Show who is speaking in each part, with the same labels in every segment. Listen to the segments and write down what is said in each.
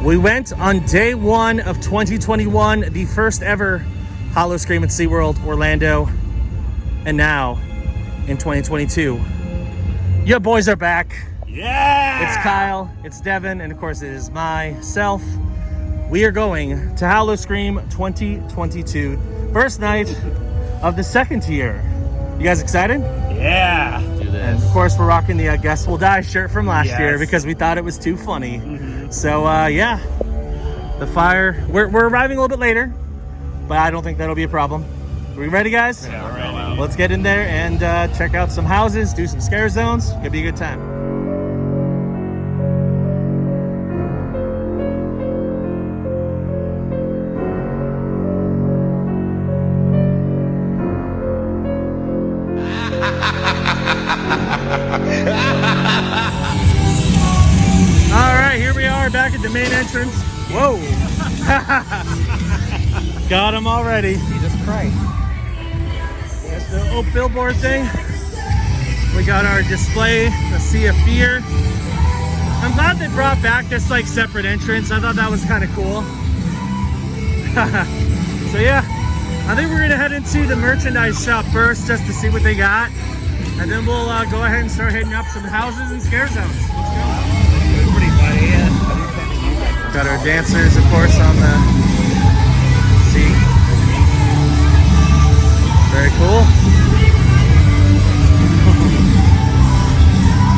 Speaker 1: We went on day 1 of 2021, the first ever Hollow Scream at SeaWorld Orlando. And now, in 2022, your boys are back.
Speaker 2: Yeah!
Speaker 1: It's Kyle, it's Devin, and of course it is myself. We are going to Hollow Scream 2022, first night of the second year. You guys excited?
Speaker 2: Yeah! Do this.
Speaker 1: And of course we're rocking the Guess We'll Die shirt from last
Speaker 2: Yes.
Speaker 1: year because we thought it was too funny. So yeah, the fire, we're arriving a little bit later, but I don't think that'll be a problem. Are we ready, guys?
Speaker 2: Yeah, we're ready.
Speaker 1: Let's get in there and check out some houses, do some scare zones. Gonna be a good time. All right, here we are back at the main entrance. Whoa. Got him already.
Speaker 2: Jesus Christ.
Speaker 1: That's the old billboard thing. We got our display, the Sea of Fear. I'm glad they brought back this like separate entrance. I thought that was kind of cool. So yeah, I think we're gonna head into the merchandise shop first just to see what they got. And then we'll go ahead and start hitting up some houses and scare zones. Let's go.
Speaker 2: It's pretty funny, yeah.
Speaker 1: Got our dancers, of course, on the seat. Very cool.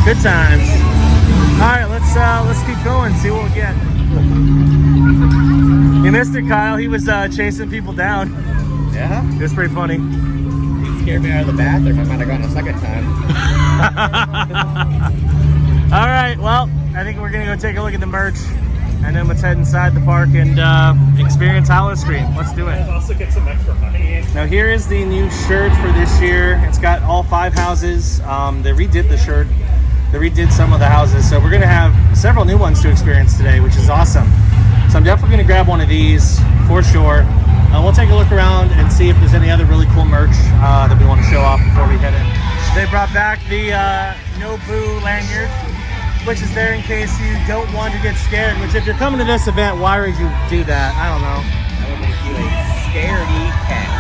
Speaker 1: Good times. All right, let's keep going. See what we get. You missed it, Kyle. He was chasing people down.
Speaker 2: Yeah?
Speaker 1: It was pretty funny.
Speaker 2: He scared me out of the bathroom. I might have gone a second time.
Speaker 1: All right, well, I think we're gonna go take a look at the merch, and then let's head inside the park and experience Hollow Scream. Let's do it.
Speaker 2: And also get some extra money.
Speaker 1: Now here is the new shirt for this year. It's got all 5 houses. They redid the shirt. They redid some of the houses. So we're gonna have several new ones to experience today, which is awesome. So I'm definitely gonna grab one of these for sure. We'll take a look around and see if there's any other really cool merch that we want to show off before we head in. They brought back the No Boo lanyard, which is there in case you don't want to get scared, which if you're coming to this event, why would you do that? I don't know.
Speaker 2: That would make you a scaredy cat.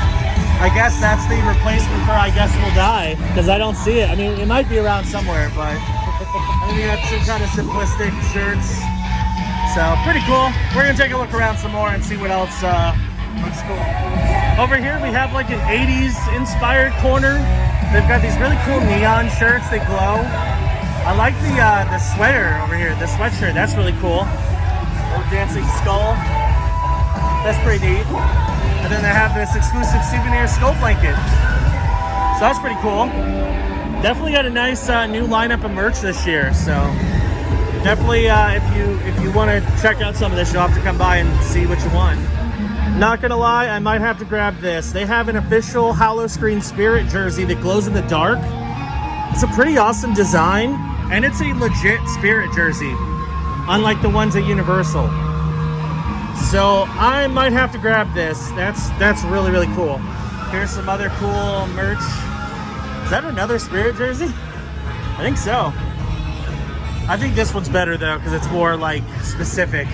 Speaker 1: I guess that's the replacement for I Guess We'll Die, because I don't see it. I mean, it might be around somewhere, but I think that's some kind of simplistic shirts. So pretty cool. We're gonna take a look around some more and see what else looks cool. Over here we have like an 80s inspired corner. They've got these really cool neon shirts that glow. I like the sweater over here, the sweatshirt. That's really cool. Old dancing skull. That's pretty neat. And then they have this exclusive souvenir skull blanket. So that's pretty cool. Definitely got a nice new lineup of merch this year. So definitely, if you want to check out some of this, you'll have to come by and see what you want. Not gonna lie, I might have to grab this. They have an official Hollow Scream Spirit jersey that glows in the dark. It's a pretty awesome design, and it's a legit Spirit jersey, unlike the ones at Universal. So I might have to grab this. That's really, really cool. Here's some other cool merch. Is that another Spirit jersey? I think so. I think this one's better though, because it's more like specific.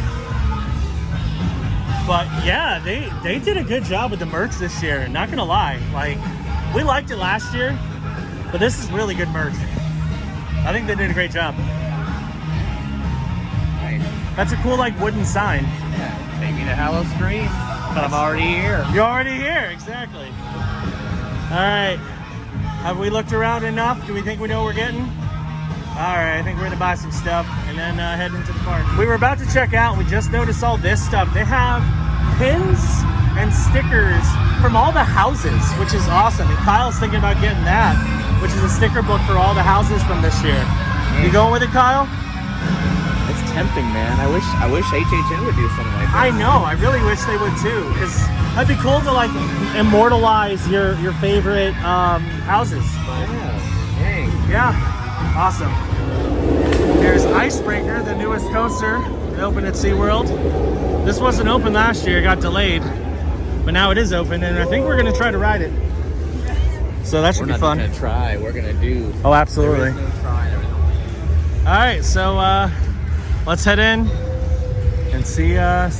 Speaker 1: But yeah, they did a good job with the merch this year. Not gonna lie, like we liked it last year, but this is really good merch. I think they did a great job.
Speaker 2: Nice.
Speaker 1: That's a cool like wooden sign.
Speaker 2: Yeah. Take me to Hollow Scream, but I'm already here.
Speaker 1: You're already here, exactly. All right, have we looked around enough? Do we think we know what we're getting? All right, I think we're gonna buy some stuff and then head into the park. We were about to check out and we just noticed all this stuff. They have pins and stickers from all the houses, which is awesome. And Kyle's thinking about getting that, which is a sticker book for all the houses from this year. You going with it, Kyle?
Speaker 2: It's tempting, man. I wish HHN would do something like that.
Speaker 1: I know, I really wish they would too, because that'd be cool to like immortalize your favorite houses. But,
Speaker 2: Yeah. Dang.
Speaker 1: yeah, awesome. There's Icebreaker, the newest coaster. It opened at SeaWorld. This wasn't open last year, it got delayed. But now it is open, and I think we're gonna try to ride it. So that should be fun.
Speaker 2: We're not gonna try, we're gonna do.
Speaker 1: Oh, absolutely.
Speaker 2: There is no try, there is no.
Speaker 1: All right, so let's head in, and see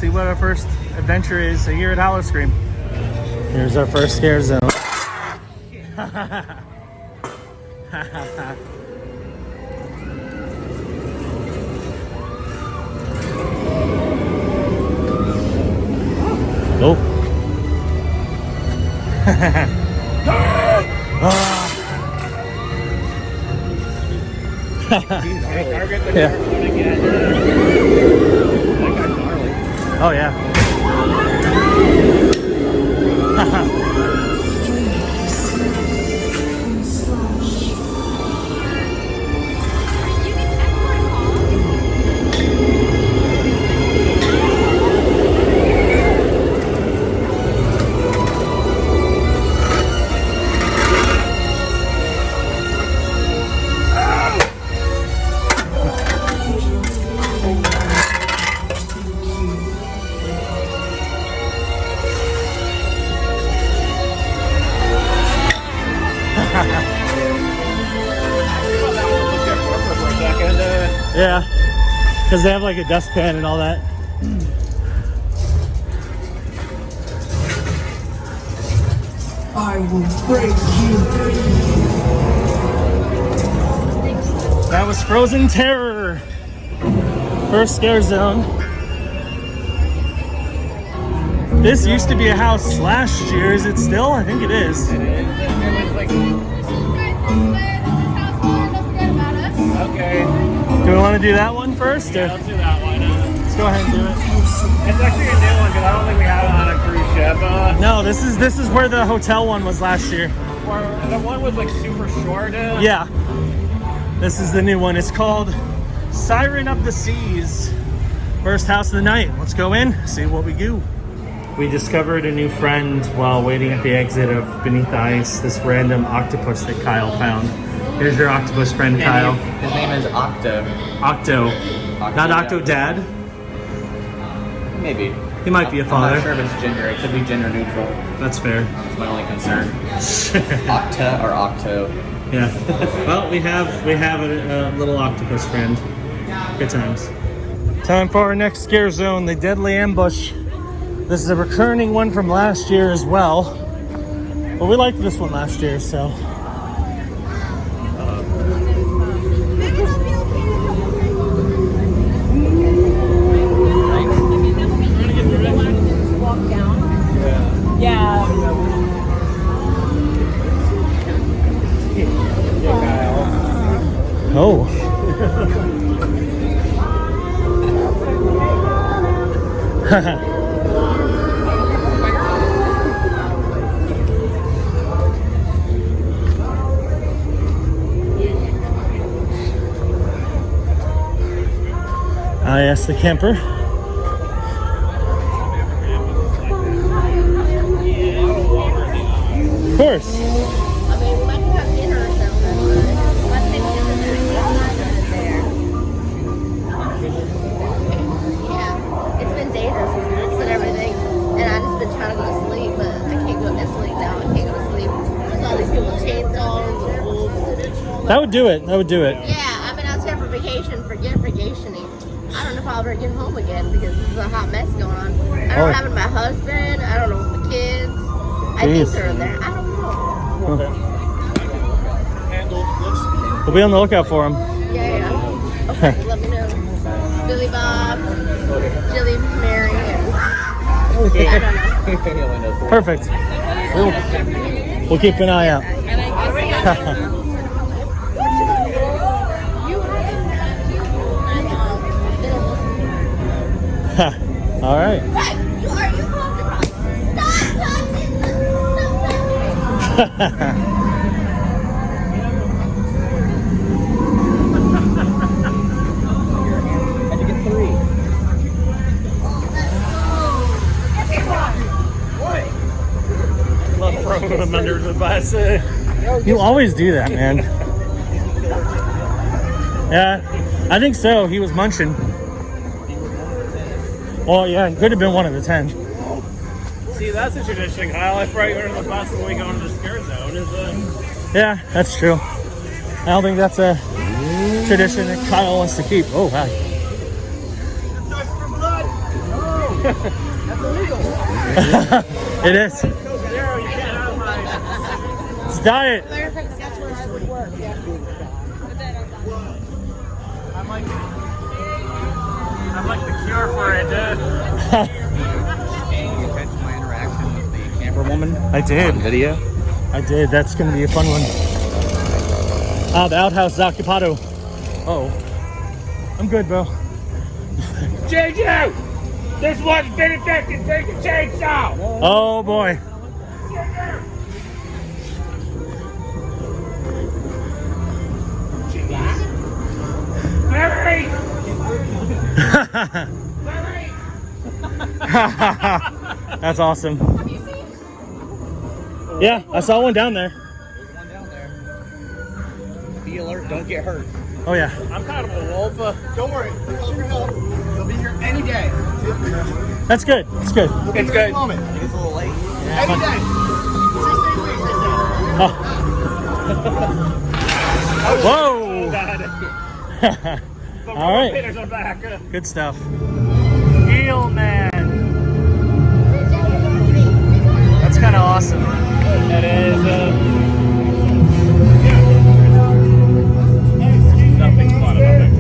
Speaker 1: what our first adventure is here at Howl Scream. Here's our first scare zone. Oh. Yeah. Oh yeah. Yeah, because they have like a dustpan and all that.
Speaker 3: I will break you.
Speaker 1: That was Frozen Terror. First scare zone. This used to be a house last year. Is it still? I think it is.
Speaker 2: It is. Okay.
Speaker 1: Do we want to do that one first?
Speaker 2: Yeah,
Speaker 1: Or?
Speaker 2: let's do that one.
Speaker 1: Let's go ahead and do it.
Speaker 2: It's actually a new one because I don't think we have it on a cruise ship.
Speaker 1: No, this is where the hotel one was last year.
Speaker 2: Or the one was like super short.
Speaker 1: Yeah. This is the new one. It's called Siren of the Seas. First house of the night. Let's go in, see what we do. We discovered a new friend while waiting at the exit of Beneath the Ice, this random octopus that Kyle found. Here's your octopus friend, Kyle.
Speaker 2: His name is Octo.
Speaker 1: Octo. Not Octo Dad.
Speaker 2: Maybe.
Speaker 1: He might be a father.
Speaker 2: I'm not sure if it's gender. It could be gender neutral.
Speaker 1: That's fair.
Speaker 2: That's my only concern. Octa or Octo.
Speaker 1: Yeah. Well, we have a little octopus friend. Good times. Time for our next scare zone, the Deadly Ambush. This is a recurring one from last year as well. But we liked this one last year, so.
Speaker 4: Walk down. Yeah.
Speaker 1: Oh. I asked the camper. Of course.
Speaker 4: I mean, we might have dinner or something, but let's take dinner there. Yeah, it's been dangerous with this and everything, and I just been trying to go to sleep, but I can't go to sleep now. I can't go to sleep. There's all these people with chainsaws and wolves.
Speaker 1: That would do it. That would do it.
Speaker 4: Yeah, I've been out there for vacation, vacationing. I don't know if I'll ever get home again because this is a hot mess going on. I don't have my husband. I don't know my kids. I think they're in there. I don't know.
Speaker 1: We'll be on the lookout for him.
Speaker 4: Yeah. Okay, let me know. Billy Bob, Jilly Mary, and I don't know.
Speaker 1: Perfect. We'll keep an eye out. All right.
Speaker 4: Hey, you Stop touching!
Speaker 1: Love throwing them under the bus. You always do that, man. Yeah, I think so. He was munching. Well, yeah, it could have been one of the 10.
Speaker 2: See, that's a tradition, Kyle. I throw you under the bus when we go into the scare zone.
Speaker 1: Yeah, that's true. I don't think that's a tradition that Kyle wants to keep. Oh, wow.
Speaker 2: That's illegal.
Speaker 1: It is. It's diet.
Speaker 4: That's where I would work. Yeah.
Speaker 1: I'm like the cure for it, dude.
Speaker 2: You catch my interaction with the camper woman?
Speaker 1: I did.
Speaker 2: On video?
Speaker 1: I did. That's going to be a fun one. Ah, the outhouse is occupado. Oh. I'm good, bro.
Speaker 5: JJ! This one's been infected. Take a chainsaw!
Speaker 1: Oh, boy.
Speaker 5: Larry!
Speaker 1: That's awesome. Yeah, I saw one down there.
Speaker 2: There's one down there. Be alert, don't get hurt.
Speaker 1: Oh, yeah.
Speaker 5: I'm kind of a wolf.
Speaker 6: Don't worry. Thanks for your help. You'll be here any day.
Speaker 1: That's good. It's good.
Speaker 6: You'll be
Speaker 5: It's
Speaker 6: here
Speaker 5: good.
Speaker 6: in a moment.
Speaker 2: It's a little late.
Speaker 6: Any day. 16 weeks, they said.
Speaker 1: Oh. Whoa. All right.
Speaker 5: Pinners are back.
Speaker 1: Good stuff. Eel man. That's kind of awesome.
Speaker 5: That is. Nothing's fun about that.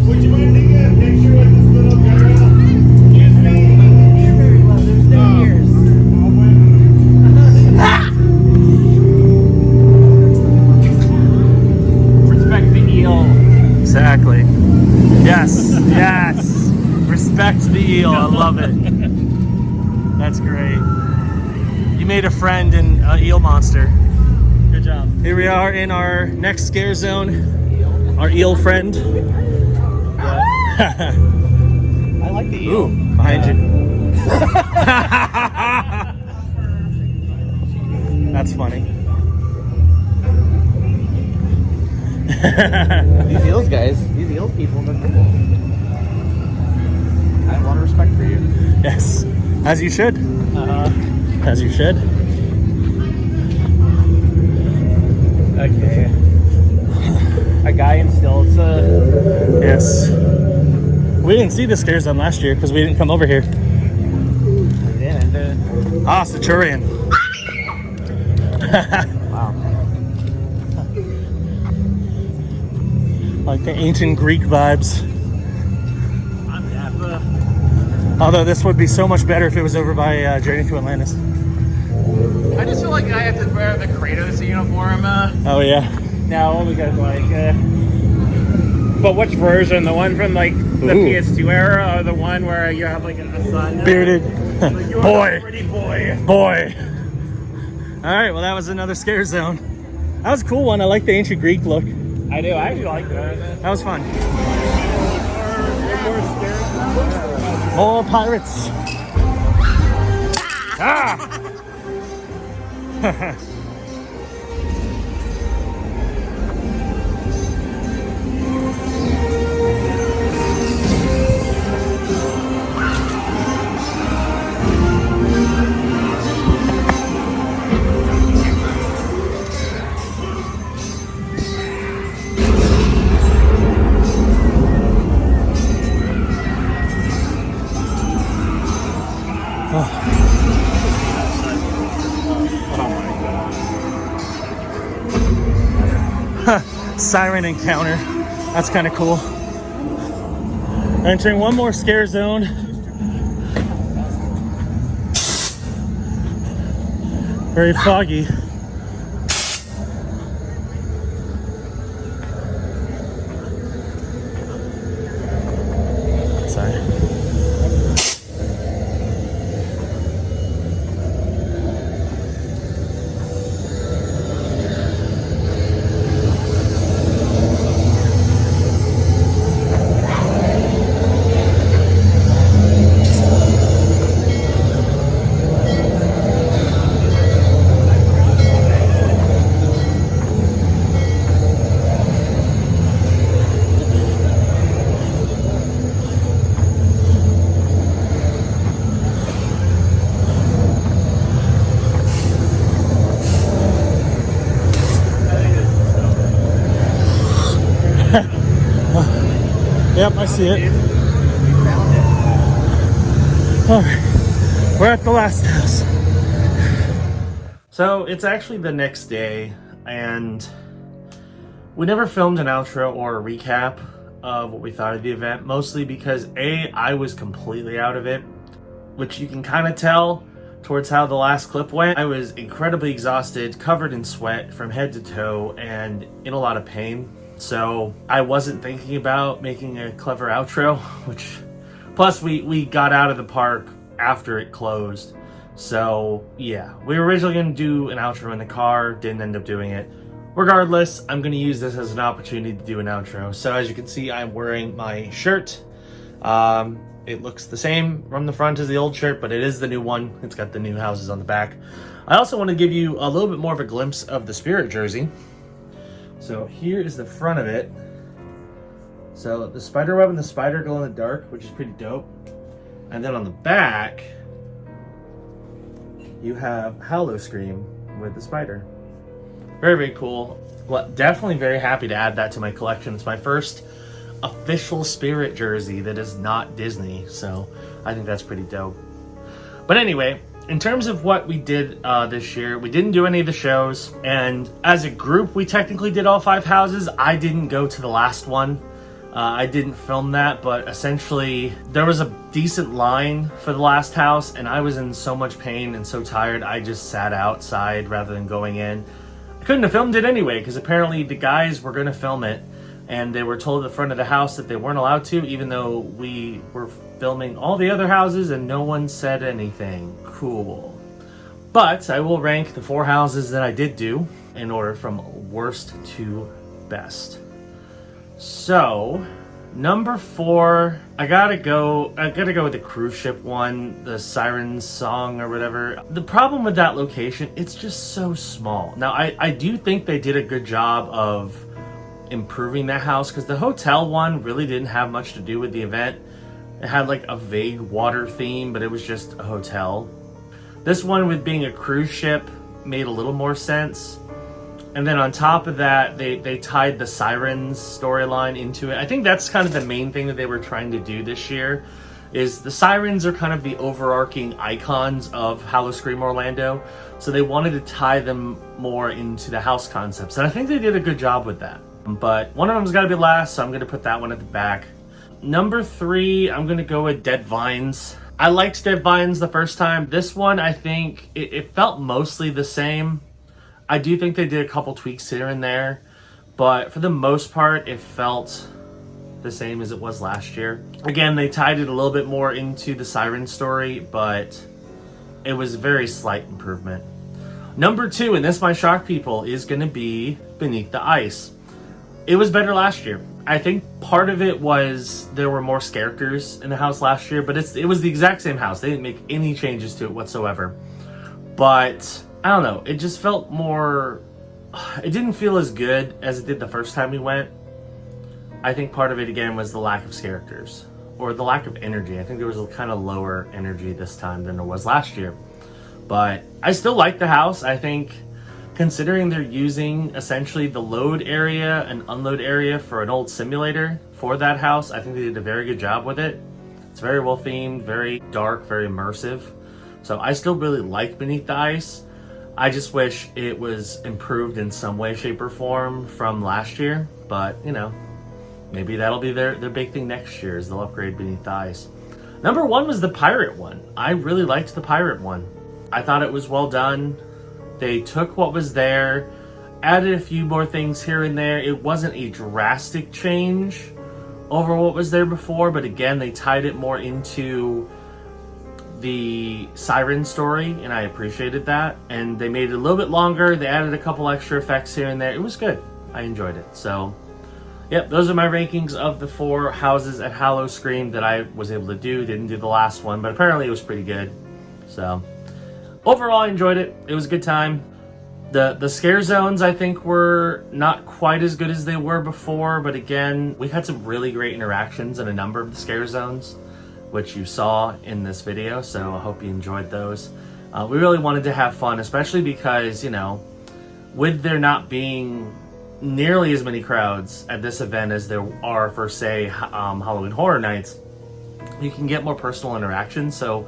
Speaker 6: Would you mind taking a picture with this little girl?
Speaker 5: Excuse me.
Speaker 6: Very well. There's no ears.
Speaker 5: Respect the eel.
Speaker 1: Exactly. Yes. Yes. Respect the eel. I love it. That's great. You made a friend in an eel monster. Good job. Here we are in our next scare zone. Our eel friend.
Speaker 2: I like the eel.
Speaker 1: Ooh, behind you. That's funny.
Speaker 2: These eels guys, these eel people, they're cool. I have a lot of respect for you.
Speaker 1: Yes, as you should. As you should.
Speaker 5: Okay. A guy in stilts.
Speaker 1: Yes. We didn't see the scare zone last year because we didn't come over here. Ah, Centurion.
Speaker 2: Wow.
Speaker 1: Like the ancient Greek vibes. Although this would be so much better if it was over by Journey to Atlantis.
Speaker 5: I just feel like I have to wear the Kratos uniform
Speaker 1: Oh yeah.
Speaker 5: now because like. But which version? The one from like the
Speaker 1: Ooh.
Speaker 5: PS2 era, or the one where you have like a son?
Speaker 1: Bearded.
Speaker 5: Like, you are
Speaker 1: Boy.
Speaker 5: a pretty boy.
Speaker 1: Boy. All right, well that was another scare zone. That was a cool one. I like the ancient Greek look.
Speaker 5: I do. I actually like that.
Speaker 1: That was fun. More pirates. Ah! Siren encounter. That's kind of cool. Entering one more scare zone. Very foggy. Sorry. Yep, I see it. Alright, we're at the last house. So it's actually the next day, and we never filmed an outro or a recap of what we thought of the event, mostly because A, I was completely out of it, which you can kind of tell towards how the last clip went. I was incredibly exhausted, covered in sweat from head to toe, and in a lot of pain. So I wasn't thinking about making a clever outro, which, plus we got out of the park after it closed. So yeah, we were originally going to do an outro in the car, didn't end up doing it. Regardless, I'm going to use this as an opportunity to do an outro. So as you can see, I'm wearing my shirt. It looks the same from the front as the old shirt, but it is the new one. It's got the new houses on the back. I also want to give you a little bit more of a glimpse of the Spirit jersey. So here is the front of it. So the spider web and the spider glow in the dark, which is pretty dope. And then on the back, you have Howl Scream with the spider. Very, very cool. Well, definitely very happy to add that to my collection. It's my first official Spirit jersey that is not Disney, so I think that's pretty dope. But anyway, in terms of what we did this year, we didn't do any of the shows, and as a group, we technically did all 5 houses. I didn't go to the last one. I didn't film that, but essentially there was a decent line for the last house, and I was in so much pain and so tired, I just sat outside rather than going in. I couldn't have filmed it anyway, because apparently the guys were going to film it, and they were told at the front of the house that they weren't allowed to, even though we were filming all the other houses and no one said anything. Cool. But I will rank the 4 houses that I did do in order from worst to best. So, number 4, I gotta go with the cruise ship one, the SIREN song or whatever. The problem with that location, it's just so small. Now, I do think they did a good job of improving that house, because the hotel one really didn't have much to do with the event. It had like a vague water theme, but it was just a hotel. This one, with being a cruise ship, made a little more sense. And then on top of that, they tied the Sirens storyline into it. I think that's kind of the main thing that they were trying to do this year, is the Sirens are kind of the overarching icons of Howl-O-Scream Orlando. So they wanted to tie them more into the house concepts. And I think they did a good job with that. But one of them's got to be last, so I'm going to put that one at the back. Number 3, I'm going to go with Dead Vines. I liked Dead Vines the first time. This one, I think, it felt mostly the same. I do think they did a couple tweaks here and there, but for the most part, it felt the same as it was last year. Again, they tied it a little bit more into the Siren story, but it was a very slight improvement. Number 2, and this might shock people, is going to be Beneath the Ice. It was better last year. I think part of it was there were more characters in the house last year, but it was the exact same house. They didn't make any changes to it whatsoever. But I don't know, it just felt more, it didn't feel as good as it did the first time we went. I think part of it again was the lack of characters, or the lack of energy. I think there was a kind of lower energy this time than there was last year. But I still like the house. I think, considering they're using essentially the load area and unload area for an old simulator for that house, I think they did a very good job with it. It's very well themed, very dark, very immersive. So I still really like Beneath the Ice. I just wish it was improved in some way, shape, or form from last year. But, you know, maybe that'll be their big thing next year, is they'll upgrade Beneath the Ice. Number 1 was the pirate one. I really liked the pirate one. I thought it was well done. They took what was there, added a few more things here and there. It wasn't a drastic change over what was there before, but again, they tied it more into the Siren story, and I appreciated that. And they made it a little bit longer. They added a couple extra effects here and there. It was good. I enjoyed it. So, yep, those are my rankings of the 4 houses at Howl-O-Scream that I was able to do. Didn't do the last one, but apparently it was pretty good. So, overall, I enjoyed it. It was a good time. The scare zones, I think, were not quite as good as they were before, but again, we had some really great interactions in a number of the scare zones, which you saw in this video, so I hope you enjoyed those. We really wanted to have fun, especially because, you know, with there not being nearly as many crowds at this event as there are for, say, Halloween Horror Nights, you can get more personal interaction. So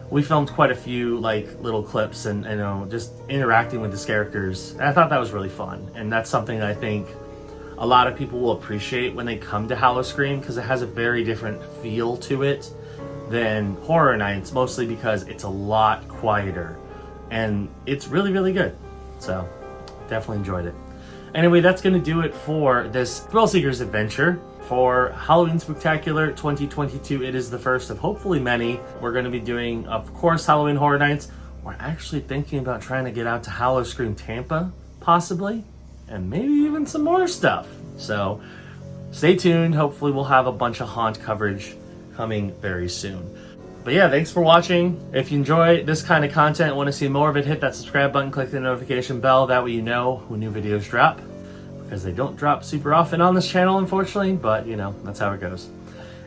Speaker 1: we filmed quite a few like little clips and you know, just interacting with these characters. And I thought that was really fun. And that's something that I think a lot of people will appreciate when they come to Howl-O-Scream, because it has a very different feel to it than Horror Nights, mostly because it's a lot quieter and it's really, really good. So definitely enjoyed it. Anyway, that's going to do it for this Thrill Seekers adventure for Halloween Spooktacular 2022. It is the first of hopefully many. We're going to be doing, of course, Halloween Horror Nights. We're actually thinking about trying to get out to Howl-O-Scream Tampa, possibly, and maybe even some more stuff. So stay tuned. Hopefully we'll have a bunch of haunt coverage coming very soon. But yeah, thanks for watching. If you enjoy this kind of content and want to see more of it, hit that subscribe button, click the notification bell. That way you know when new videos drop, because they don't drop super often on this channel, unfortunately, but you know, that's how it goes.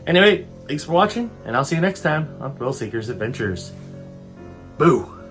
Speaker 1: Anyway, thanks for watching, and I'll see you next time on Thrill Seekers Adventures. Boo!